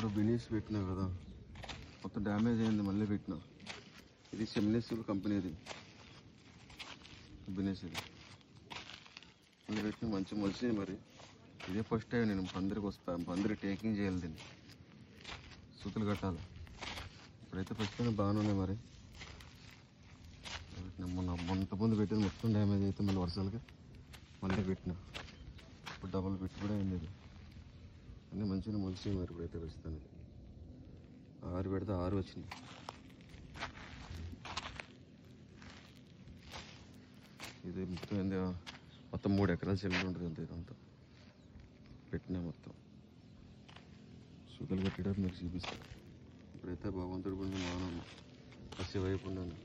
ఇక్కడ బినీస్ పెట్టినా కదా, మొత్తం డ్యామేజ్ అయింది, మళ్ళీ పెట్టినా. ఇది సెమినిస్ కంపెనీది బినీస్, ఇది మళ్ళీ పెట్టిన మంచి మొలిసింది. మరి ఇదే ఫస్ట్ టైం నేను పందిరికి వస్తాను, పందిరి టేకింగ్ చేయాలి, దీన్ని సూతులు కట్టాలి. ఇప్పుడైతే పెట్టిన బాగానే ఉన్నాయి. మరి మొన్న ముందు పెట్టింది మొత్తం డ్యామేజ్ అయితే మళ్ళీ వర్షాలకి మళ్ళీ పెట్టిన. ఇప్పుడు డబుల్ పెట్టి కూడా అయింది. ఇది అన్నీ మంచిగా మొలిసి. మరి ఇప్పుడైతే ప్రస్తుతానికి 6 పెడితే 6 వచ్చినాయి. ఇది మొత్తం 3 ఎకరాల చెల్లు ఉంటుంది అంత. ఇదంతా పెట్టినా మొత్తం సూతలు కట్టేటప్పుడు మీకు చూపిస్తాను. ఇప్పుడైతే భగవంతుడి గుండి మానవులు కసి వైపు ఉన్నాను.